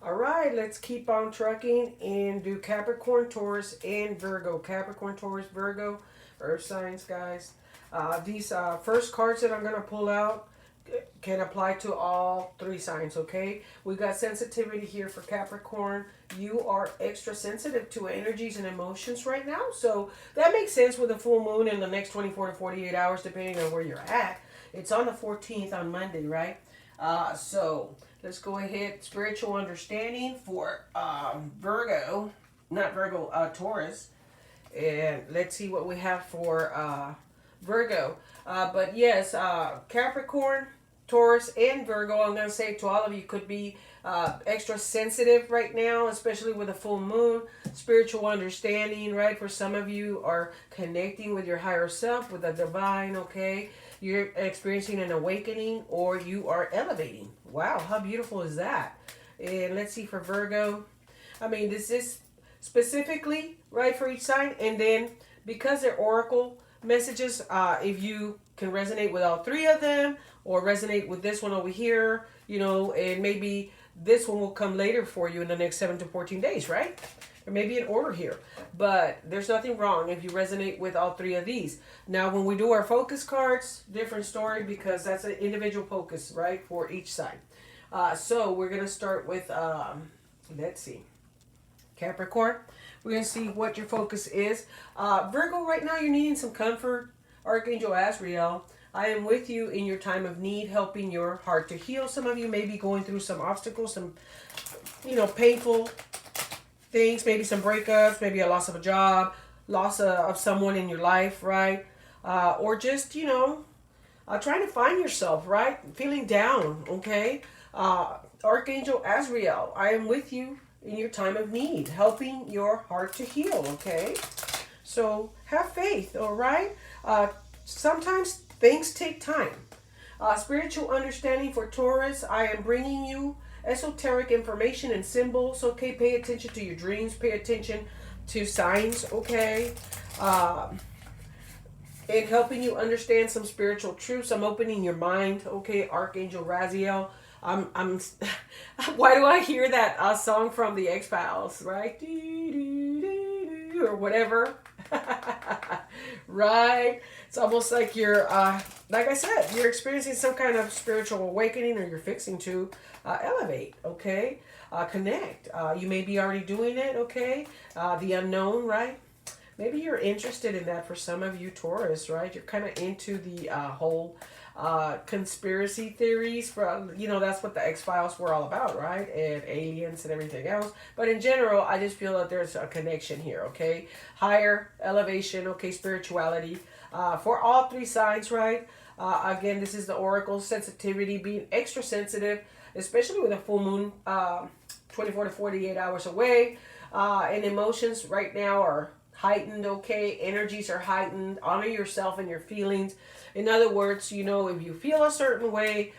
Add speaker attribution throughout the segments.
Speaker 1: All right, let's keep on trucking and do Capricorn, Taurus, and Virgo. Capricorn, Taurus, Virgo, Earth signs, guys. These first cards that I'm going to pull out can apply to all three signs, okay? We got sensitivity here for Capricorn. You are extra sensitive to energies and emotions right now. So that makes sense with a full moon in the next 24 to 48 hours, depending on where you're at. It's on the 14th on Monday, right? So let's go ahead. Spiritual understanding for Virgo, not Virgo, Taurus. And let's see what we have for Virgo. But yes, Capricorn, Taurus, and Virgo, I'm going to say to all of you, could be extra sensitive right now, especially with a full moon. Spiritual understanding, right? For some of you are connecting with your higher self, with the divine, okay? You're experiencing an awakening or you are elevating. Wow, how beautiful is that? And let's see for Virgo. I mean, this is specifically right for each sign. And then because they're oracle messages, if you can resonate with all three of them or resonate with this one over here, and maybe this one will come later for you in the next 7 to 14 days, right? There may be an order here, but there's nothing wrong if you resonate with all three of these. Now, when we do our focus cards, different story because that's an individual focus, right, for each sign. So we're going to start with, let's see, Capricorn. We're going to see what your focus is. Virgo, right now you're needing some comfort. Archangel Azrael, I am with you in your time of need, helping your heart to heal. Some of you may be going through some obstacles, some, painful things, maybe some breakups, maybe a loss of a job, loss of someone in your life, right? Or just, trying to find yourself, right? Feeling down, okay? Archangel Azrael, I am with you in your time of need, helping your heart to heal, okay? So have faith, all right? Sometimes things take time. Spiritual understanding for Taurus, I am bringing you esoteric information and symbols, okay? Pay attention to your dreams, pay attention to signs, okay? And helping you understand some spiritual truths. I'm opening your mind, okay? Archangel Raziel. I'm why do I hear that song from the X-Files, right? Or whatever. Right? It's almost like you're, like I said, you're experiencing some kind of spiritual awakening or you're fixing to elevate, okay? Connect. You may be already doing it, okay? The unknown, right? Maybe you're interested in that for some of you Taurus, right? You're kind of into the whole conspiracy theories for, that's what the X-Files were all about, right? And aliens and everything else. But in general, I just feel that there's a connection here, okay? Higher elevation, okay, spirituality. For all three signs, right? Again, this is the oracle sensitivity, being extra sensitive, especially with a full moon 24 to 48 hours away. And emotions right now are heightened, okay? Energies are heightened. Honor yourself and your feelings. In other words, if you feel a certain way,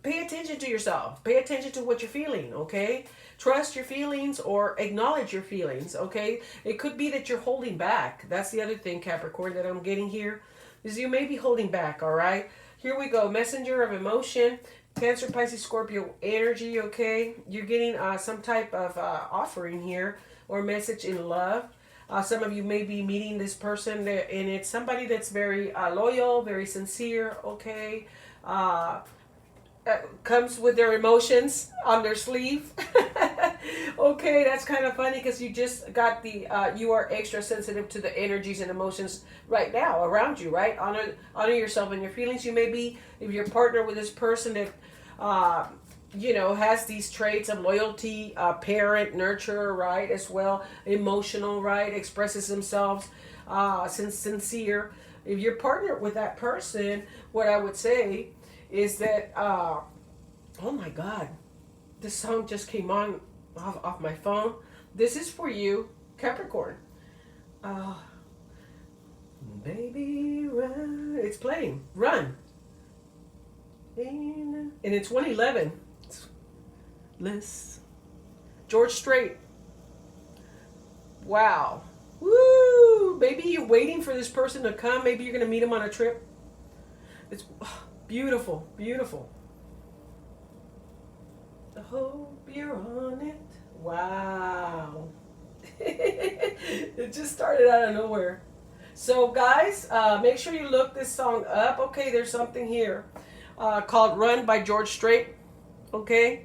Speaker 1: pay attention to yourself. Pay attention to what you're feeling, okay? Trust your feelings or acknowledge your feelings, okay? It could be that you're holding back. That's the other thing, Capricorn, that I'm getting here, is you may be holding back, all right? Here we go. Messenger of emotion. Cancer, Pisces, Scorpio energy, okay? You're getting some type of offering here or message in love. Some of you may be meeting this person, and it's somebody that's very loyal, very sincere, okay? Comes with their emotions on their sleeve. Okay, that's kind of funny because you just got you are extra sensitive to the energies and emotions right now around you, right? Honor yourself and your feelings. You may be, if you're partnered with this person that, has these traits of loyalty, parent, nurturer, right, as well, emotional, right, expresses themselves, sincere. If you're partnered with that person, what I would say is that, oh my God, this song just came on off my phone. This is for you, Capricorn. Baby, run. It's playing. Run. And it's 111. Liz. George Strait. Wow. Woo! Maybe you're waiting for this person to come. Maybe you're going to meet him on a trip. It's beautiful, beautiful. I hope you're on it. Wow. It just started out of nowhere. So, guys, make sure you look this song up. Okay, there's something here called Run by George Strait. Okay,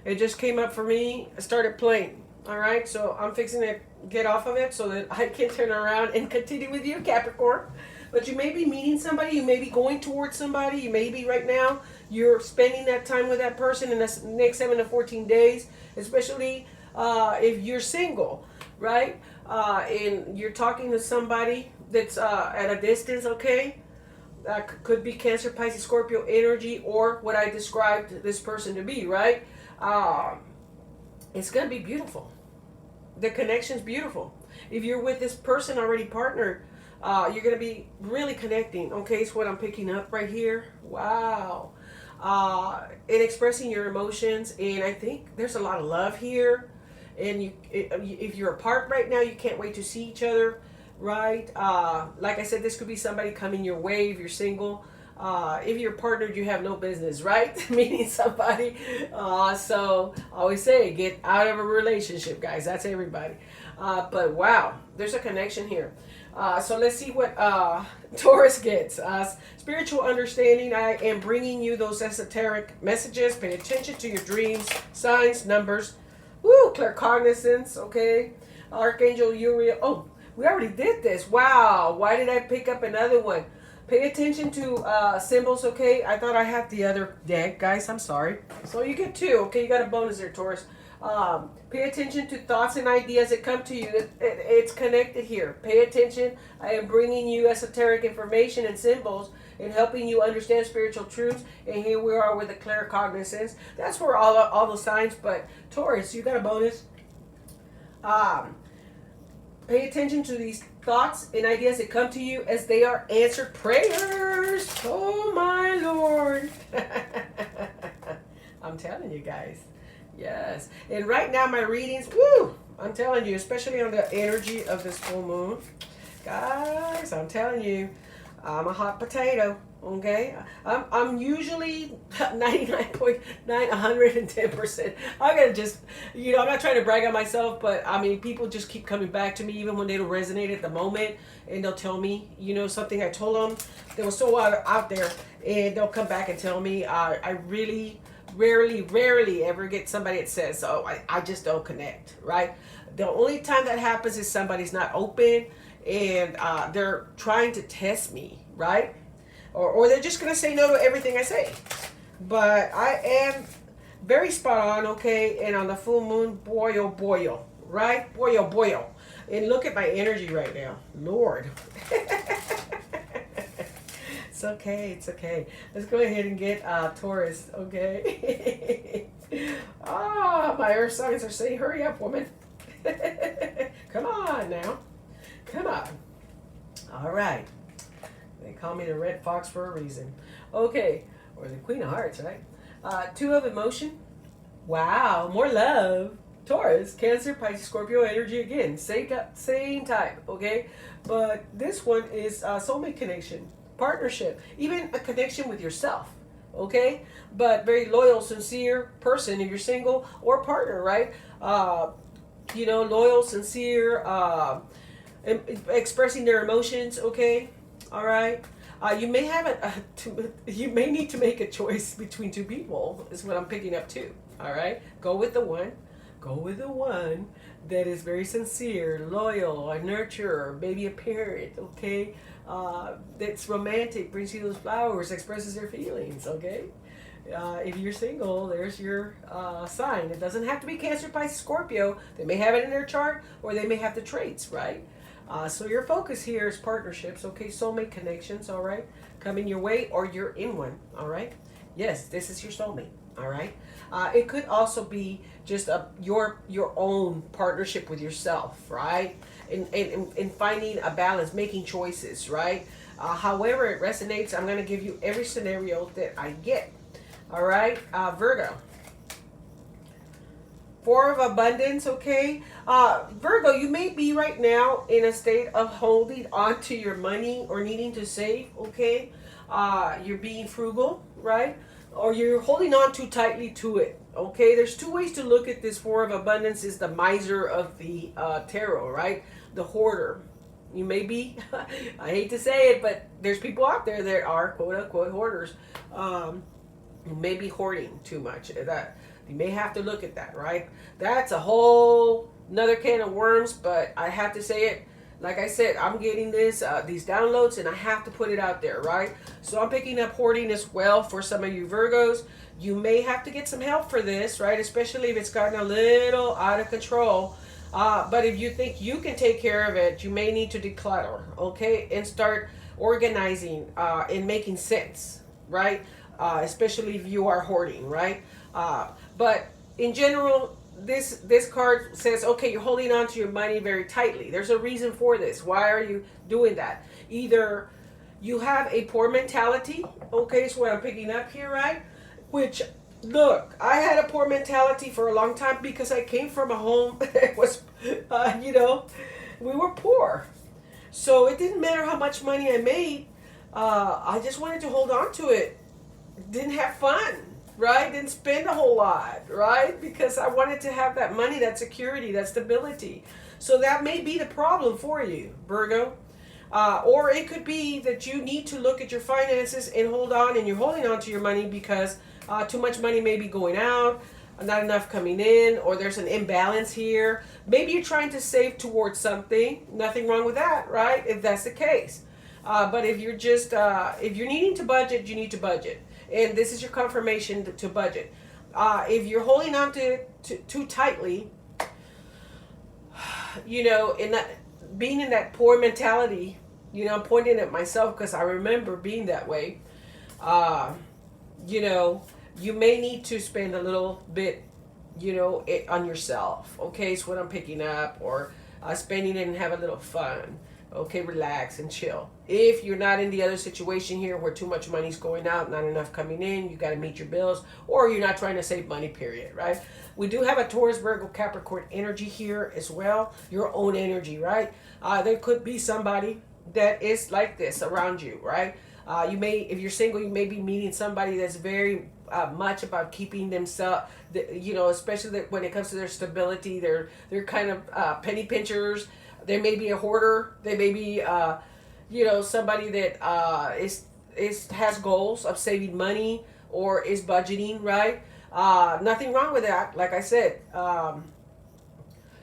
Speaker 1: it just came up for me. I started playing. All right, so I'm fixing to get off of it so that I can turn around and continue with you, Capricorn. But you may be meeting somebody, you may be going towards somebody, you may be right now, you're spending that time with that person in the next 7 to 14 days, especially if you're single, right? And you're talking to somebody that's at a distance, okay? Could be Cancer, Pisces, Scorpio energy, or what I described this person to be, right? It's going to be beautiful. The connection's beautiful. If you're with this person already partnered, you're going to be really connecting. Okay, it's what I'm picking up right here. Wow. And expressing your emotions. And I think there's a lot of love here. And if you're apart right now, you can't wait to see each other, right? Like I said, this could be somebody coming your way if you're single. If you're partnered, you have no business, right? Meeting somebody. So I always say, get out of a relationship, guys. That's everybody. But wow, there's a connection here. So let's see what Taurus gets. Spiritual understanding. I am bringing you those esoteric messages. Pay attention to your dreams, signs, numbers. Woo, claircognizance, okay. Archangel Uriel. Oh, we already did this. Wow, why did I pick up another one? Pay attention to symbols, okay? I thought I had the other deck, guys. I'm sorry. So you get two, okay? You got a bonus there, Taurus. Pay attention to thoughts and ideas that come to you. It's connected here. Pay attention. I am bringing you esoteric information and symbols and helping you understand spiritual truths. And here we are with the claircognizance. That's for all the signs. But Taurus, you got a bonus. Pay attention to these thoughts and ideas that come to you as they are answered prayers. Oh my Lord. I'm telling you guys. Yes. And right now my readings, woo, I'm telling you, especially on the energy of this full moon. Guys, I'm telling you, I'm a hot potato. Okay, I'm usually 99.9, 110%. I'm gonna just, I'm not trying to brag on myself, but I mean, people just keep coming back to me even when they don't resonate at the moment, and they'll tell me, something I told them that was so out there, and they'll come back and tell me. I really, rarely ever get somebody that says, "Oh, I just don't connect." Right? The only time that happens is somebody's not open, and they're trying to test me. Right? Or they're just going to say no to everything I say. But I am very spot on, okay? And on the full moon, boy, oh, boy, oh, right? Boy, oh, boy, oh. And look at my energy right now. Lord. It's okay. It's okay. Let's go ahead and get Taurus, okay? My earth signs are saying, hurry up, woman. Come on now. Come on. All right. They call me the Red Fox for a reason. Okay, or the Queen of Hearts, right? Two of emotion. Wow, more love. Taurus, Cancer, Pisces, Scorpio energy again. Same type, okay? But this one is soulmate connection, partnership, even a connection with yourself, okay? But very loyal, sincere person if you're single, or partner, right? Loyal, sincere, expressing their emotions, okay? All right. You may have you may need to make a choice between two people. Is what I'm picking up too. All right. Go with the one. Go with the one that is very sincere, loyal, a nurturer, maybe a parent. Okay. That's romantic, brings you those flowers, expresses their feelings. Okay. If you're single, there's your sign. It doesn't have to be Cancer, Pisces, Scorpio. They may have it in their chart, or they may have the traits. Right. So your focus here is partnerships, okay? Soulmate connections, all right? Coming your way, or you're in one, all right? Yes, this is your soulmate, all right? It could also be just your own partnership with yourself, right? And finding a balance, making choices, right? However it resonates, I'm going to give you every scenario that I get, all right? Virgo. Four of abundance, okay? Virgo, you may be right now in a state of holding on to your money or needing to save, okay? You're being frugal, right? or you're holding on too tightly to it. Okay, there's two ways to look at this. Four of Abundance is the miser of the tarot, right? The hoarder. You may be, I hate to say it, but there's people out there that are quote unquote hoarders. You may be hoarding too much. That you may have to look at that, right? That's a whole another can of worms. But I have to say it. Like I said, I'm getting these downloads, and I have to put it out there, right? So I'm picking up hoarding as well for some of you Virgos. You may have to get some help for this, right? Especially if it's gotten a little out of control. But if you think you can take care of it, you may need to declutter, okay? And start organizing and making sense, right? Especially if you are hoarding, right? But in general, this card says, okay, you're holding on to your money very tightly. There's a reason for this. Why are you doing that? Either you have a poor mentality, okay, is what I'm picking up here, right? Which, look, I had a poor mentality for a long time because I came from a home that was, we were poor. So it didn't matter how much money I made. I just wanted to hold on to it. Didn't have fun, right? Didn't spend a whole lot, right? Because I wanted to have that money, that security, that stability. So that may be the problem for you, Virgo. Or it could be that you need to look at your finances and hold on, and you're holding on to your money because too much money may be going out, not enough coming in, or there's an imbalance here. Maybe you're trying to save towards something. Nothing wrong with that, right? If that's the case. But if you're just, if you're needing to budget, you need to budget. And this is your confirmation to budget. If you're holding on to too tightly, in that, being in that poor mentality, I'm pointing at myself because I remember being that way. You may need to spend a little bit, on yourself. Okay, is what I'm picking up, or spending it and have a little fun. Okay, relax and chill. If you're not in the other situation here where too much money's going out, not enough coming in, you got to meet your bills, or you're not trying to save money, period, right? We do have a Taurus, Virgo, Capricorn energy here as well. Your own energy, right? There could be somebody that is like this around you, right? You may, if you're single, you may be meeting somebody that's very much about keeping themselves, especially when it comes to their stability. They're kind of penny pinchers. There may be a hoarder. They may be, somebody that has goals of saving money or is budgeting, right? Nothing wrong with that. Like I said,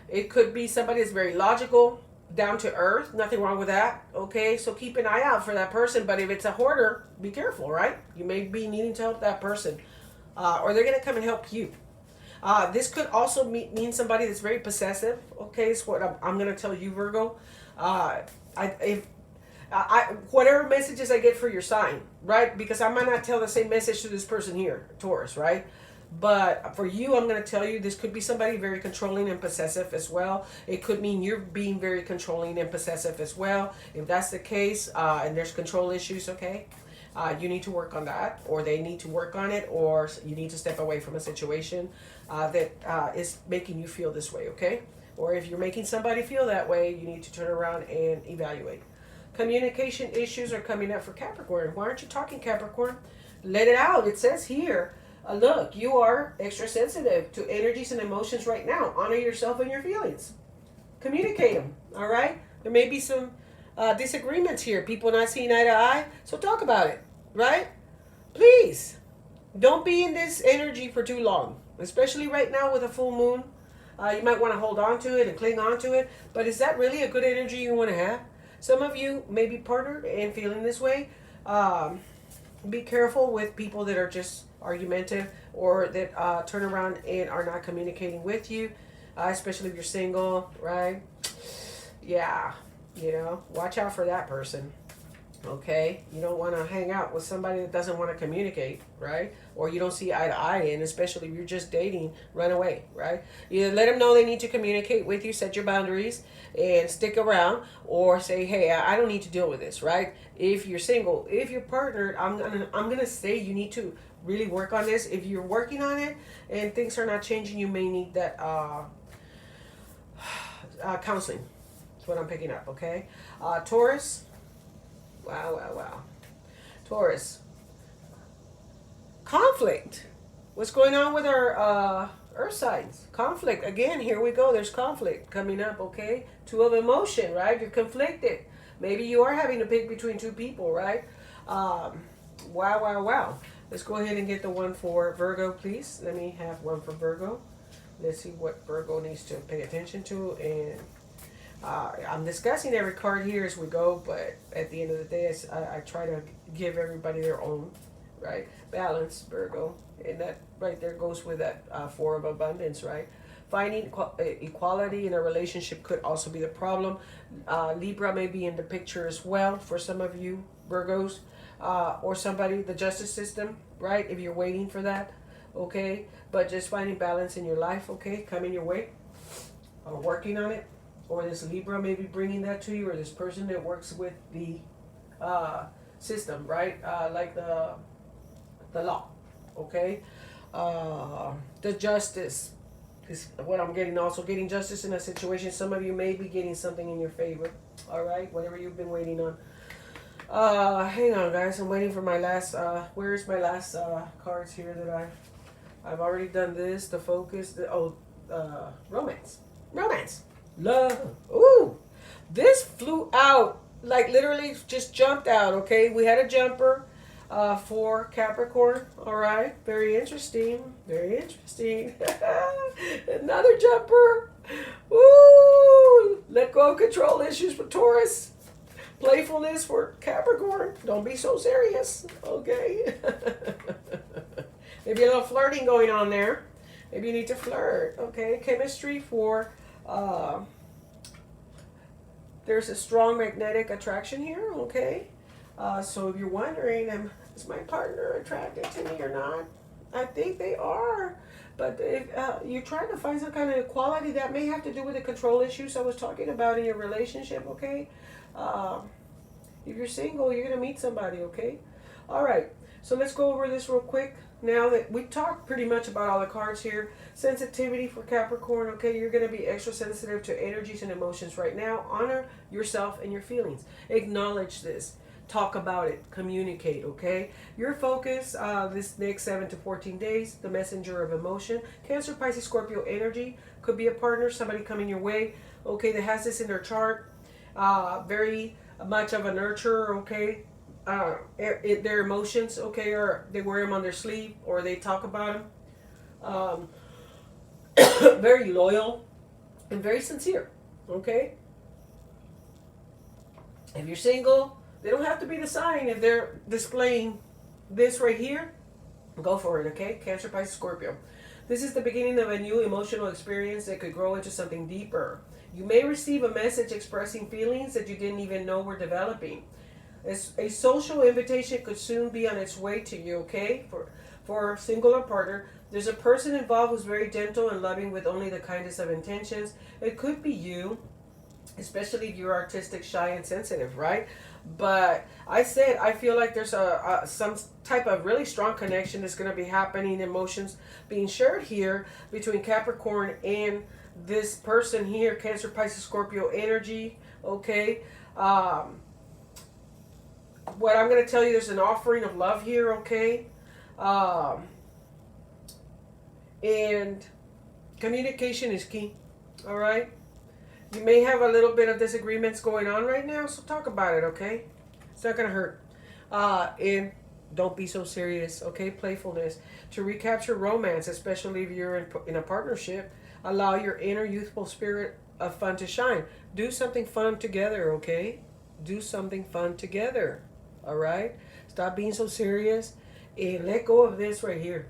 Speaker 1: it could be somebody that's very logical, down to earth. Nothing wrong with that. Okay, so keep an eye out for that person. But if it's a hoarder, be careful, right? You may be needing to help that person, or they're going to come and help you. This could also mean somebody that's very possessive. Okay, is what I'm going to tell you, Virgo. Whatever messages I get for your sign, right? Because I might not tell the same message to this person here, Taurus, right? But for you, I'm going to tell you, this could be somebody very controlling and possessive as well. It could mean you're being very controlling and possessive as well. If that's the case, and there's control issues, okay, you need to work on that, or they need to work on it, or you need to step away from a situation that is making you feel this way, okay? Or if you're making somebody feel that way, you need to turn around and evaluate. Communication issues are coming up for Capricorn. Why aren't you talking, Capricorn? Let it out. It says here, look, you are extra sensitive to energies and emotions right now. Honor yourself and your feelings. Communicate them, all right? There may be some disagreements here. People not seeing eye to eye. So talk about it, right? Please. Don't be in this energy for too long. Especially right now with a full moon. You might want to hold on to it and cling on to it. But is that really a good energy you want to have? Some of you may be partnered and feeling this way. Be careful with people that are just argumentative, or that turn around and are not communicating with you, especially if you're single, right? Yeah, watch out for that person. Okay, you don't want to hang out with somebody that doesn't want to communicate, right? Or you don't see eye to eye, and especially if you're just dating, run away, right? You let them know they need to communicate with you, set your boundaries, and stick around, or say, hey, I don't need to deal with this, right? If you're single, if you're partnered, I'm gonna say you need to really work on this. If you're working on it and things are not changing, you may need that counseling. That's what I'm picking up. Okay, Taurus. Wow. Taurus. conflict. What's going on with our earth signs? Conflict. Again, here we go. There's conflict coming up, okay? Two of emotion, right? You're conflicted. Maybe you are having to pick between two people, right? Wow, wow, wow. Let's go ahead and get the one for Virgo, please. Let me have one for Virgo. Let's see what Virgo needs to pay attention to. And I'm discussing every card here as we go, but at the end of the day, I try to give everybody their own, right? Balance, Virgo. And that right there goes with that Four of Abundance, right? Finding equality in a relationship could also be the problem. Libra may be in the picture as well for some of you Virgos, or somebody, the justice system, right? If you're waiting for that, okay? But just finding balance in your life, okay? Coming your way, or working on it. Or this Libra may be bringing that to you, or this person that works with the system, right? Like the law, okay? The justice is what I'm getting. Also getting justice in a situation. Some of you may be getting something in your favor, all right? Whatever you've been waiting on. Hang on, guys. I'm waiting for my last. Where's my last cards here that I've already done this. The focus. Romance. Romance. Love. Ooh, this flew out, like literally just jumped out. Okay, we had a jumper for Capricorn. All right, very interesting. Very interesting. Another jumper. Ooh, let go of control issues for Taurus. Playfulness for Capricorn. Don't be so serious. Okay. Maybe a little flirting going on there. Maybe you need to flirt. Okay, chemistry for. There's a strong magnetic attraction here, okay? So if you're wondering, is my partner attracted to me or not? I think they are. But if you're trying to find some kind of equality, that may have to do with the control issues I was talking about in your relationship, okay? If you're single, you're going to meet somebody, okay? All right, so let's go over this real quick. Now that we talked pretty much about all the cards here, sensitivity for Capricorn, okay, you're going to be extra sensitive to energies and emotions right now. Honor yourself and your feelings. Acknowledge this. Talk about it. Communicate, okay? Your focus this next 7 to 14 days, the messenger of emotion. Cancer, Pisces, Scorpio energy. Could be a partner, somebody coming your way, okay, that has this in their chart. Very much of a nurturer, okay? Their emotions, okay, or they wear them on their sleeve, or they talk about them. Very loyal and very sincere, okay? If you're single, they don't have to be the sign. If they're displaying this right here, go for it, okay? Cancer, Pisces, Scorpio. This is the beginning of a new emotional experience that could grow into something deeper. You may receive a message expressing feelings that you didn't even know were developing. A social invitation could soon be on its way to you, okay? For single or partner, there's a person involved who's very gentle and loving with only the kindest of intentions. It could be you, especially if you're artistic, shy, and sensitive, right? But I feel like there's some type of really strong connection that's going to be happening, emotions being shared here between Capricorn and this person here, Cancer, Pisces, Scorpio energy, okay? What I'm going to tell you, there's an offering of love here, okay? And communication is key, all right? You may have a little bit of disagreements going on right now, so talk about it, okay? It's not going to hurt. And don't be so serious, okay? Playfulness. To recapture romance, especially if you're in a partnership, allow your inner youthful spirit of fun to shine. Do something fun together, okay? Do something fun together, all right? Stop being so serious and let go of this right here.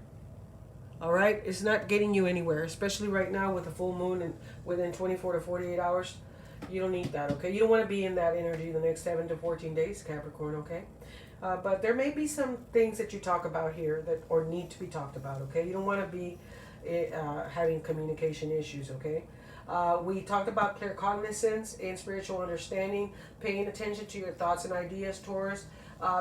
Speaker 1: All right, it's not getting you anywhere, especially right now with the full moon and within 24 to 48 hours. You don't need that, okay? You don't want to be in that energy the next 7 to 14 days, Capricorn, okay? But there may be some things that you talk about here that or need to be talked about, okay? You don't want to be having communication issues, okay? We talked about clear cognizance and spiritual understanding, paying attention to your thoughts and ideas, Taurus.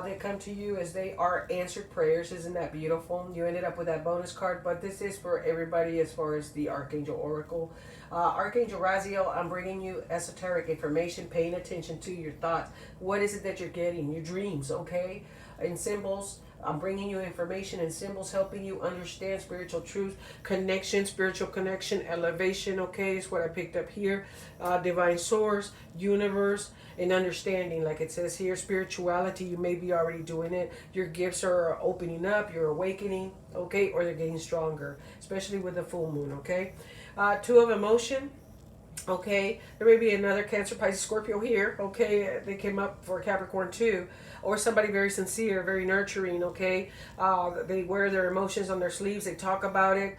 Speaker 1: They come to you as they are answered prayers. Isn't that beautiful? You ended up with that bonus card, but this is for everybody as far as the Archangel Oracle. Archangel Raziel, I'm bringing you esoteric information, paying attention to your thoughts. What is it that you're getting? Your dreams, okay? In symbols, I'm bringing you information and symbols, helping you understand spiritual truth, connection, spiritual connection, elevation, okay, is what I picked up here. Divine source, universe, and understanding, like it says here, spirituality, you may be already doing it. Your gifts are opening up, you're awakening, okay, or they're getting stronger, especially with the full moon, okay. Two of emotion. Okay, there may be another Cancer, Pisces, Scorpio here. Okay, they came up for Capricorn too, or somebody very sincere, very nurturing. Okay, they wear their emotions on their sleeves. They talk about it.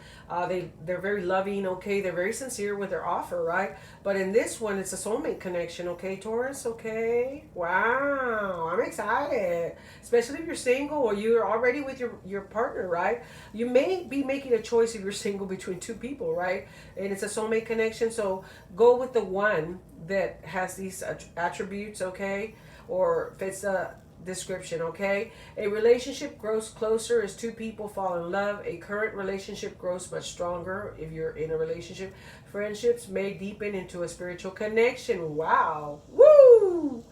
Speaker 1: They're very loving. Okay, they're very sincere with their offer, right? But in this one, it's a soulmate connection. Okay, Taurus. Okay, wow, I'm excited. Especially if you're single or you're already with your partner, right? You may be making a choice if you're single between two people, right? And it's a soulmate connection, so go with the one that has these attributes, okay, or fits the description, okay. A relationship grows closer as two people fall in love. A current relationship grows much stronger if you're in a relationship. Friendships may deepen into a spiritual connection. Wow, woo!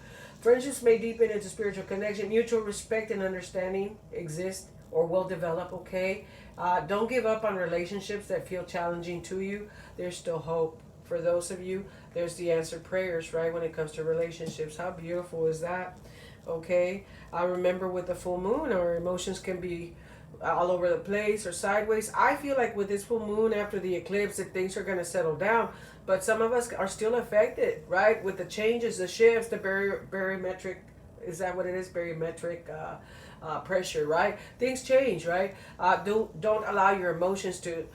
Speaker 1: Friendships may deepen into spiritual connection. Mutual respect and understanding exist or will develop, okay. Don't give up on relationships that feel challenging to you. There's still hope. For those of you, there's the answered prayers, right, when it comes to relationships. How beautiful is that? Okay. I remember with the full moon, our emotions can be all over the place or sideways. I feel like with this full moon after the eclipse that things are going to settle down. But some of us are still affected, right, with the changes, the shifts, the barometric, is that what it is? Barometric pressure, right? Things change, right? Don't allow your emotions to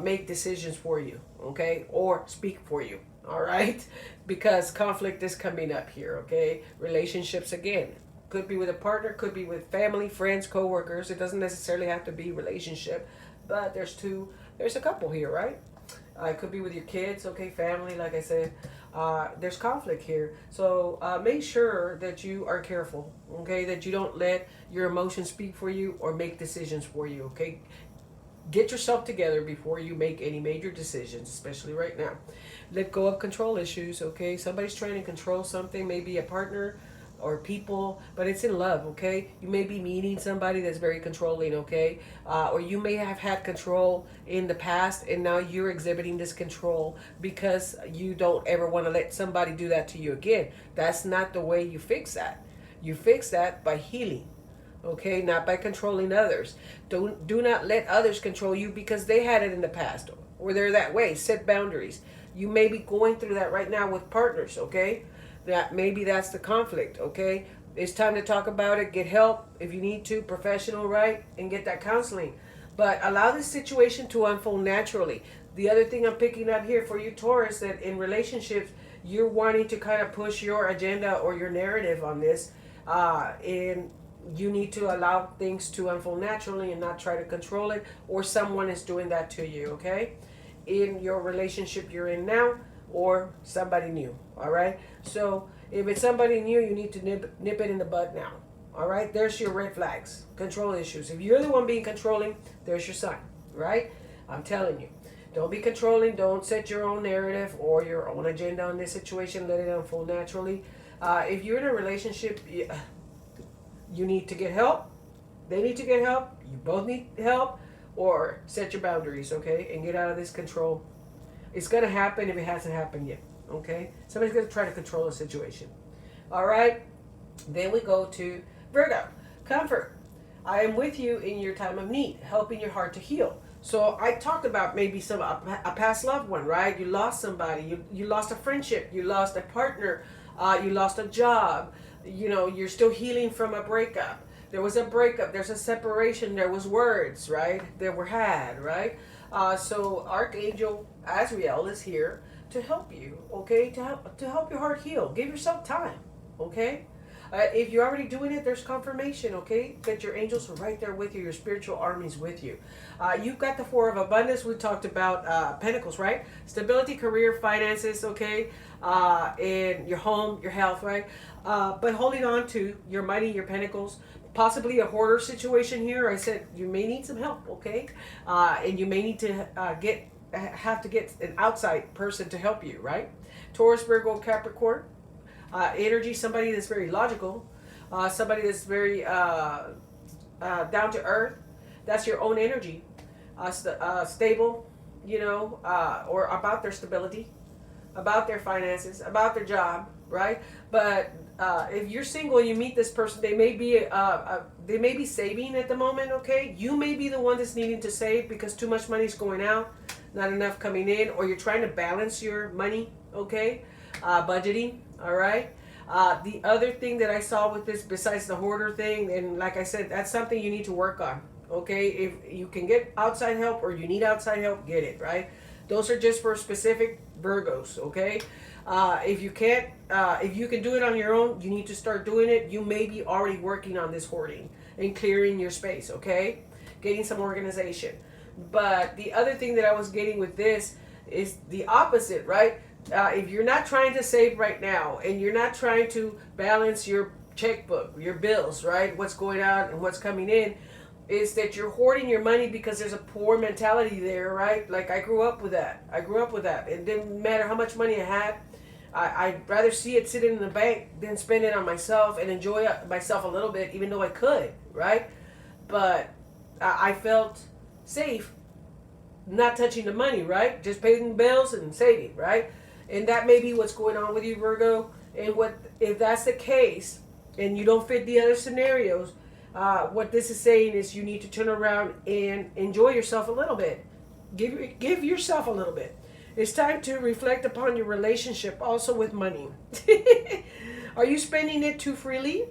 Speaker 1: make decisions for you, okay, or speak for you, all right, because conflict is coming up here, okay. Relationships, again, could be with a partner, could be with family, friends, co-workers. It doesn't necessarily have to be relationship, but there's a couple here, right? It could be with your kids, okay, family, like I said. There's conflict here. So make sure that you are careful, okay, that you don't let your emotions speak for you or make decisions for you, okay. Get yourself together before you make any major decisions, especially right now. Let go of control issues, okay. Somebody's trying to control something, maybe a partner or people, but it's in love, okay. You may be meeting somebody that's very controlling, okay, or you may have had control in the past and now you're exhibiting this control because you don't ever want to let somebody do that to you again. That's not the way you fix that. You fix that by healing, okay, not by controlling others. Do not let others control you because they had it in the past or they're that way. Set boundaries. You may be going through that right now with partners, okay. That maybe that's the conflict, okay. It's time to talk about it. Get help if you need to, professional, right, and get that counseling. But allow this situation to unfold naturally. The other thing I'm picking up here for you, Taurus, that in relationships you're wanting to kind of push your agenda or your narrative on this, and you need to allow things to unfold naturally and not try to control it, or someone is doing that to you, okay, in your relationship you're in now or somebody new, all right. So if it's somebody new, you need to nip it in the bud now, all right. There's your red flags. Control issues. If you're the one being controlling, there's your sign, right. I'm telling you, don't be controlling. Don't set your own narrative or your own agenda on this situation. Let it unfold naturally. If you're in a relationship, you need to get help. They need to get help. You both need help, or set your boundaries, okay, and get out of this control. It's going to happen if it hasn't happened yet, okay. Somebody's going to try to control a situation, all right. Then we go to Virgo. Comfort. I am with you in your time of need, helping your heart to heal. So I talked about maybe a past loved one, right? You lost somebody. You lost a friendship. You lost a partner. You lost a job. You know, you're still healing from a breakup. There was a breakup. There's a separation. There was words, right, that were had, right? So Archangel Azrael is here to help you, okay? To help your heart heal. Give yourself time, okay? If you're already doing it, there's confirmation, okay, that your angels are right there with you. Your spiritual army's with you. You've got the Four of Abundance. We talked about Pentacles, right? Stability, career, finances, okay, and your home, your health, right? But holding on to your money, your Pentacles, possibly a hoarder situation here. I said you may need some help, okay, and you may need to have to get an outside person to help you, right? Taurus, Virgo, Capricorn. Energy, somebody that's very logical, somebody that's very down to earth. That's your own energy. Stable, or about their stability, about their finances, about their job, right? But if you're single and you meet this person, they may be saving at the moment. Okay, you may be the one that's needing to save because too much money is going out, not enough coming in, or you're trying to balance your money. Okay, budgeting. All right. The other thing that I saw with this, besides the hoarder thing, and like I said, that's something you need to work on. Okay, if you can get outside help or you need outside help, get it, right? Those are just for specific Virgos. Okay, if you can't, if you can do it on your own, you need to start doing it. You may be already working on this hoarding and clearing your space. Okay, getting some organization. But the other thing that I was getting with this is the opposite, right? If you're not trying to save right now and you're not trying to balance your checkbook, your bills, right? What's going out and what's coming in, is that you're hoarding your money because there's a poor mentality there, right? Like I grew up with that. It didn't matter how much money I had. I'd rather see it sitting in the bank than spend it on myself and enjoy myself a little bit, even though I could, right? But I felt safe not touching the money, right? Just paying bills and saving, right? And that may be what's going on with you, Virgo. And if that's the case, and you don't fit the other scenarios, what this is saying is you need to turn around and enjoy yourself a little bit. Give yourself a little bit. It's time to reflect upon your relationship also with money. Are you spending it too freely?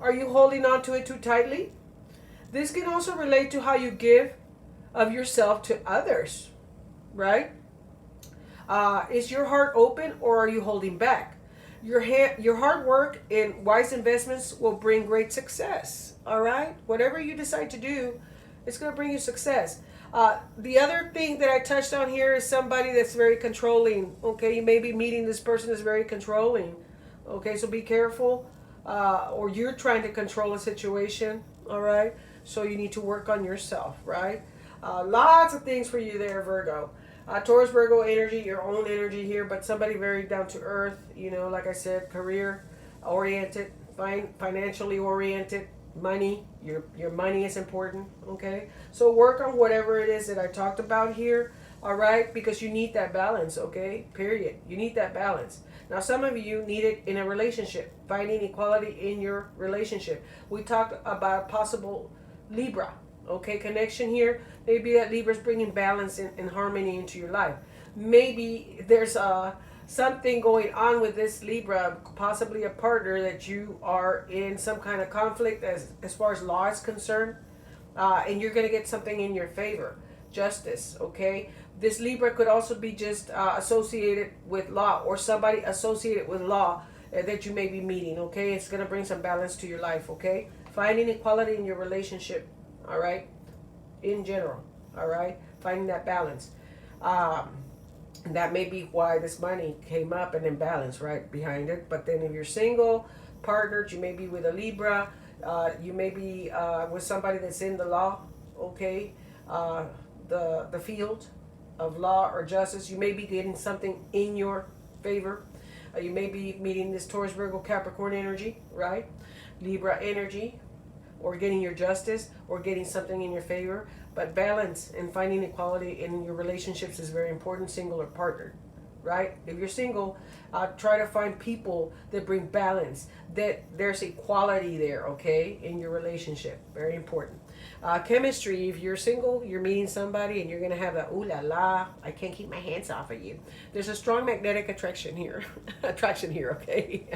Speaker 1: Are you holding on to it too tightly? This can also relate to how you give of yourself to others, right? Is your heart open or are you holding back? Your hard work and wise investments will bring great success. All right? Whatever you decide to do, it's going to bring you success. The other thing that I touched on here is somebody that's very controlling. Okay? You may be meeting this person that's very controlling. Okay? So be careful. Or you're trying to control a situation. All right? So you need to work on yourself, right? Lots of things for you there, Virgo. Taurus, Virgo energy, your own energy here, but somebody very down to earth, like I said, career oriented, financially oriented, money, your money is important, okay? So work on whatever it is that I talked about here, all right? Because you need that balance, okay? Period. You need that balance. Now, some of you need it in a relationship, finding equality in your relationship. We talked about possible Libra, okay, connection here. Maybe that Libra's bringing balance and harmony into your life. Maybe there's something going on with this Libra, possibly a partner that you are in some kind of conflict as far as law is concerned, and you're going to get something in your favor. Justice, okay? This Libra could also be just associated with law or somebody associated with law that you may be meeting, okay? It's going to bring some balance to your life, okay? Finding equality in your relationship, all right? In general, all right? Finding that balance. And that may be why this money came up and imbalance right behind it. But then if you're single, partnered, you may be with a Libra, you may be with somebody that's in the law, okay? The field of law or justice. You may be getting something in your favor. You may be meeting this Taurus, Virgo, Capricorn energy, right? Libra energy, or getting your justice, or getting something in your favor. But balance and finding equality in your relationships is very important, single or partnered, right? If you're single, try to find people that bring balance, that there's equality there, okay, in your relationship. Very important. Chemistry, if you're single, you're meeting somebody and you're going to have a ooh la la, I can't keep my hands off of you. There's a strong magnetic attraction here. Okay?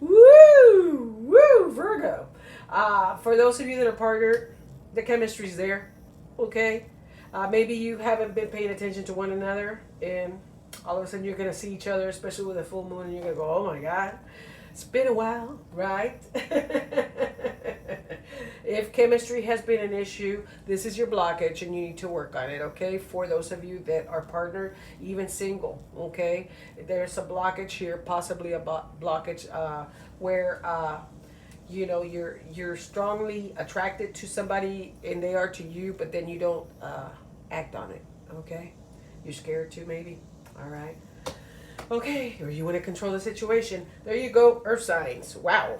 Speaker 1: Woo, Virgo. For those of you that are partnered, the chemistry's there, okay? Maybe you haven't been paying attention to one another, and all of a sudden you're going to see each other, especially with a full moon, and you're going to go, oh my God, it's been a while, right? If chemistry has been an issue, this is your blockage, and you need to work on it, okay? For those of you that are partnered, even single, okay? There's a blockage here, possibly a blockage where you're strongly attracted to somebody and they are to you, but then you don't act on it, okay? You're scared to, maybe. All right. Okay, or you want to control the situation. There you go, earth signs. Wow.